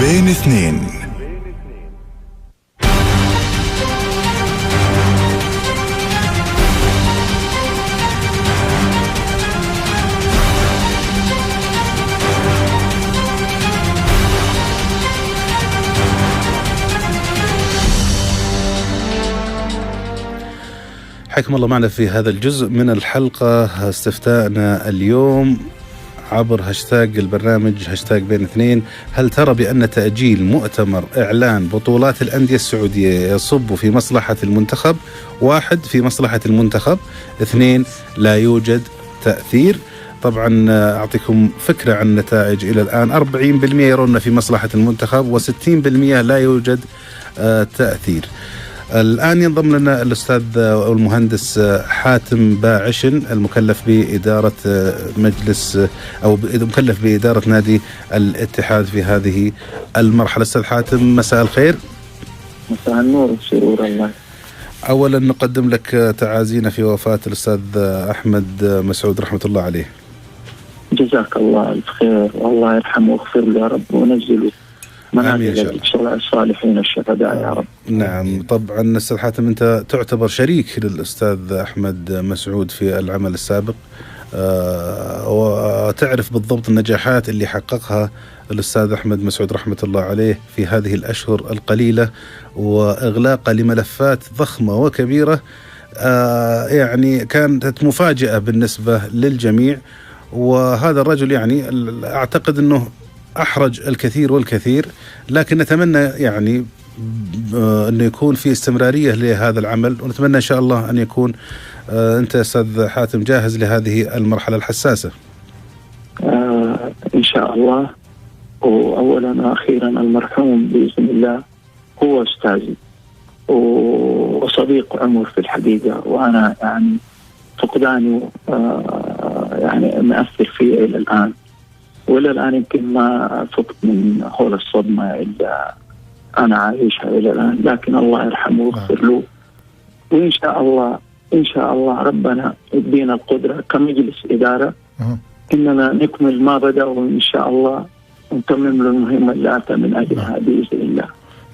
بين اثنين. حياكم الله معنا في هذا الجزء من الحلقة. استفتاءنا اليوم عبر هاشتاج البرنامج هاشتاج بين اثنين: هل ترى بأن تأجيل مؤتمر إعلان بطولات الأندية السعودية يصب في مصلحة المنتخب؟ 1 في مصلحة المنتخب، 2 لا يوجد تأثير. طبعا أعطيكم فكرة عن النتائج إلى الآن: 40% يرون في مصلحة المنتخب و60% لا يوجد تأثير. الآن ينضم لنا الأستاذ والمهندس حاتم باعشن، المكلف بإدارة مجلس أو مكلف بإدارة نادي الاتحاد في هذه المرحلة. أستاذ حاتم، مساء الخير. مساء النور والسرور. الله أولا نقدم لك تعازينا في وفاة الأستاذ أحمد مسعود رحمة الله عليه. جزاك الله الخير، والله يرحمه ويغفر له يا رب وينزله منازل الصالحين الشهداء يا رب. نعم، طبعا أستاذ حاتم أنت تعتبر شريك للأستاذ أحمد مسعود في العمل السابق، وتعرف بالضبط النجاحات اللي حققها الأستاذ أحمد مسعود رحمة الله عليه في هذه الأشهر القليلة، وإغلاقه لملفات ضخمة وكبيرة يعني كانت مفاجأة بالنسبة للجميع. وهذا الرجل يعني أعتقد أنه أحرج الكثير والكثير، لكن نتمنى يعني أنه يكون في استمرارية لهذا العمل، ونتمنى إن شاء الله أن يكون أنت أستاذ حاتم جاهز لهذه المرحلة الحساسة. إن شاء الله. وأولا وأخيرا المرحوم بإذن الله هو أستاذي وصديق عمر في الحقيقة، وأنا يعني فقداني يعني مأثر فيه إلى الآن، وإلى الآن يمكن ما فقت من هول الصدمة اللي أنا عايشها إلى الآن، لكن الله يرحمه ويغفر له. وإن شاء الله إن شاء الله ربنا يدينا القدرة كمجلس إدارة إننا نكمل ما بدأ، وإن شاء الله نتمم له المهمة اللي أتى من أجلها بإذن الله.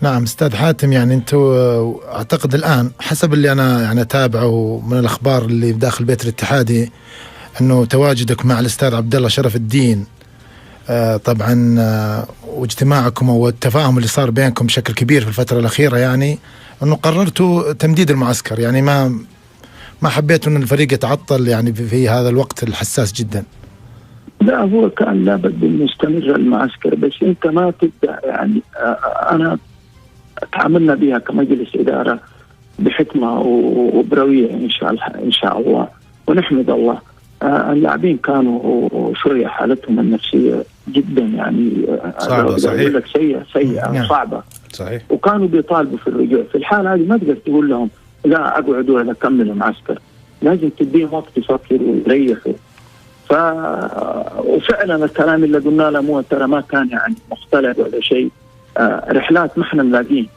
نعم أستاذ حاتم، يعني أنتوا أعتقد الآن حسب اللي أنا يعني أتابعه من الأخبار اللي بداخل بيت الاتحادي أنه تواجدك مع الأستاذ عبد الله شرف الدين طبعا واجتماعكم والتفاهم اللي صار بينكم بشكل كبير في الفترة الأخيرة، يعني أنه قررتوا تمديد المعسكر، يعني ما حبيتوا أن الفريق يتعطل يعني في هذا الوقت الحساس جدا. لا، هو كان لابد أن يستمر المعسكر، بس أنت ما تبدأ يعني أنا تعاملنا بها كمجلس إدارة بحكمة وبروية إن شاء الله، ونحمد الله. اللاعبين كانوا شوية حالتهم النفسية جدا يعني صعبة، صحيح، سيئة صعبة، صحيح، وكانوا بيطالبوا في الرجوع. في الحالة هذه ما تقدر تقول لهم لا أقعدوا ولا كملوا معسكر، لازم تديهم وقت يفكروا ويريحوا. وفعلا الكلام اللي قلنا له ترى ما كان يعني مختلف ولا شيء. رحلات ما احنا ملاقين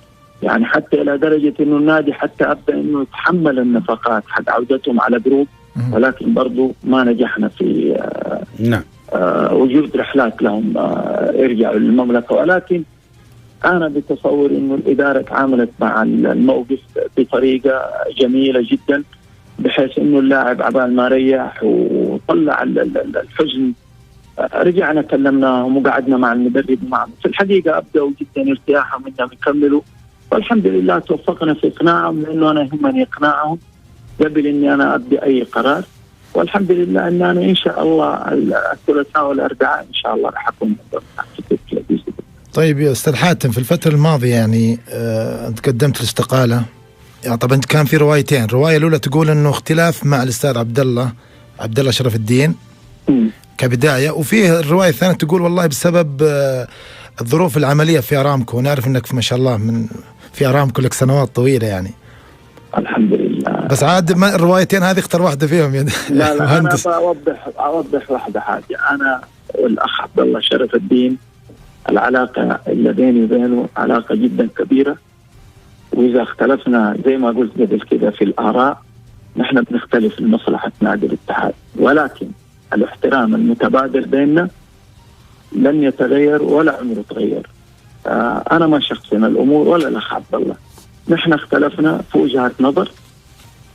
يعني، حتى إلى درجة إنه النادي حتى أبدأ إنه يتحمل النفقات حق عودتهم على جروب، ولكن برضو ما نجحنا في وجود رحلات لهم يرجعوا للمملكة. ولكن أنا بتصور إنه الإدارة تعاملت مع الموقف بطريقة جميلة جدا، بحيث إنه اللاعب عبال ما ريح وطلع الحزن، رجعنا كلمناهم وقعدنا مع المدرب معهم. في الحقيقة أبدأوا جدا ارتياحهم إنهم يكملوا، والحمد لله توفقنا في إقناعهم، لأنه أنا يهمني إقناعهم قبل إني أنا أبدأ أي قرار. والحمد لله إن أنا إن شاء الله الثلاثاء والأربعاء إن شاء الله راح أكون موجود. طيب يا أستاذ حاتم، في الفترة الماضية يعني أنت قدمت الاستقالة، يعني طبعا كان في روايتين. الرواية الأولى تقول إنه اختلاف مع الأستاذ عبد الله شرف الدين كبداية، وفيه الرواية الثانية تقول والله بسبب الظروف العملية في أرامكو. نعرف إنك ما شاء الله من في أرامكو لك سنوات طويلة يعني. الحمد لله. بس عاد ما الروايتين هذه اختار واحدة فيهم يعني. لا أنا أوضح واحدة حاجة. أنا والأخ عبد الله شرف الدين العلاقة اللي بيني وبينه علاقة جدا كبيرة، وإذا اختلفنا زي ما قلت قبل كده في الآراء نحن بنختلف لمصلحة نادي الاتحاد، ولكن الاحترام المتبادل بيننا لن يتغير ولا عمره تغير. أنا ما شخصنا الأمور ولا الأخ عبد الله، نحن اختلفنا في وجهة نظر،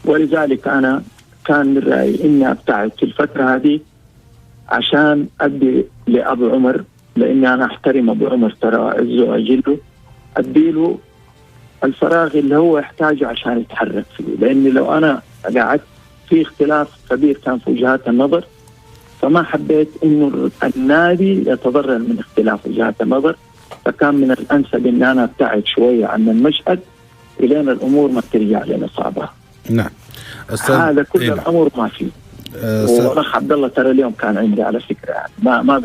ولذلك أنا كان من رأيي إني أبتعد في الفترة هذه عشان أدي لأبو عمر، لأني أنا أحترم أبو عمر ترى أعزه وأجله، أديله الفراغ اللي هو يحتاجه عشان يتحرك فيه، لأني لو أنا قعدت في اختلاف كبير كان في وجهات النظر، فما حبيت إنه النادي يتضرر من اختلاف وجهات النظر، فكان من الأنسب إن أنا أبتعد شوية عن المشهد إلين الأمور ما ترجع لنصابها. نعم. هذا كل الأمور ما فيه. والأخ عبد الله ترى اليوم كان عندي على فكرة، يعني ما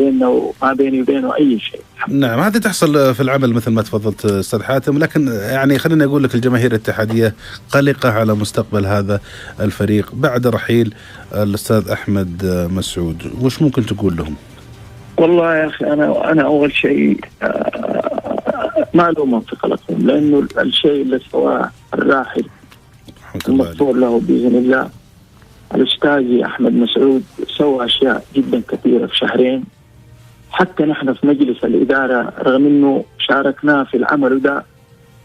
بيني وبينه أي شيء. نعم، هذه تحصل في العمل مثل ما تفضلت أستاذ حاتم، لكن يعني خليني أقول لك الجماهير الاتحادية قلقة على مستقبل هذا الفريق بعد رحيل الأستاذ أحمد مسعود، وش ممكن تقول لهم؟ والله يا أخي أنا أول شيء ما ألومهم في قلقهم، لأنه الشيء اللي سواه الراحل المغفور له بإذن الله الأستاذ أحمد مسعود سوى أشياء جدا كثيرة في شهرين، حتى نحن في مجلس الإدارة رغم أنه شاركناه في العمل ده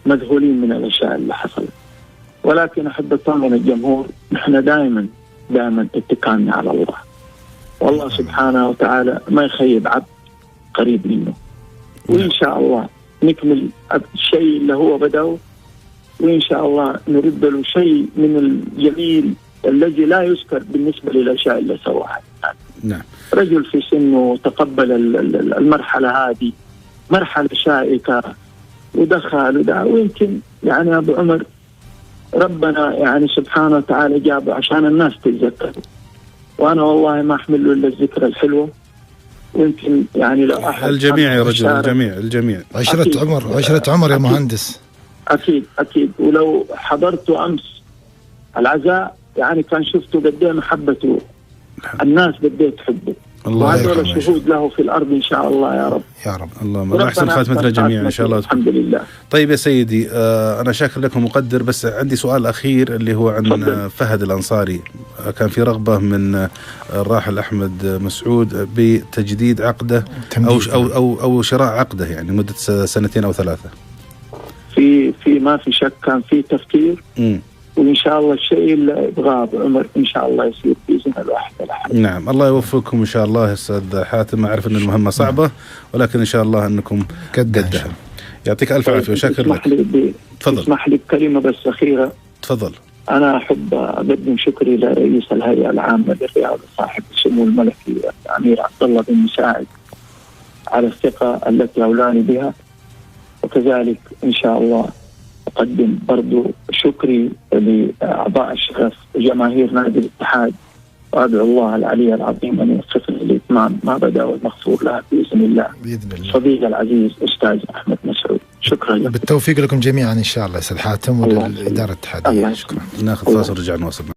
مذهولين من الأشياء اللي حصلت، ولكن أحب أطمن الجمهور نحن دائما اتكالنا على الله، والله سبحانه وتعالى ما يخيب عبد قريب منه، وإن شاء الله نكمل الشيء اللي هو بدأه، وإن شاء الله نرد له شيء من الجميل الذي لا يذكر بالنسبة للأشياء اللي سواها. نعم. رجل في سنه تقبل المرحلة هذه، مرحلة شائكة، ودخل وده، ويمكن يعني أبو عمر ربنا يعني سبحانه وتعالى جابه عشان الناس تتذكر، وأنا والله ما أحمل له إلا الذكرى الحلوة، ويمكن يعني لو أحد الجميع يا رجل، الجميع عشرة عمر يا مهندس. أكيد ولو حضرت أمس العزاء يعني كان شفته قد ايه محبته، الناس بديت تحبه، وهذول شهود له في الأرض إن شاء الله يا رب. يا رب، اللهم أحسن خاتمتنا جميعا إن شاء الله. الحمد لله. طيب يا سيدي، أنا شاكر لكم ومقدر، بس عندي سؤال أخير اللي هو عن فهد الأنصاري. كان في رغبة من الراحل أحمد مسعود بتجديد عقده أو شراء عقده، يعني مدة 2 أو 3. في ما في شك كان في تفكير، وإن شاء الله الشيء اللي يبغاه أبو عمر إن شاء الله يصير بإذن الواحد الأحد. نعم، الله يوفقكم إن شاء الله يا أستاذ حاتم، أعرف أن المهمة صعبة ولكن إن شاء الله أنكم قدها. يعطيك ألف عافية وشاكر لك. تفضل. اسمح لي بكلمة بس أخيرة. تفضل. أنا أحب أقدم شكري لرئيس الهيئة العامة للرياضة صاحب السمو الملكي الأمير عبد الله بن مساعد على الثقة التي أولاني بها، وكذلك إن شاء الله أقدم برضو شكري لأعضاء الشرف وجماهير نادي الاتحاد، وأدعو الله العلي العظيم أن يوفقنا لإتمام ما بدأ والمغفور له بإذن الله. صديقي العزيز أستاذ أحمد مسعود، شكرا لك. بالتوفيق لكم جميعا إن شاء الله يا أستاذ حاتم وللإدارة الاتحادية. شكرا. ناخذ فاصل ورجع نواصل.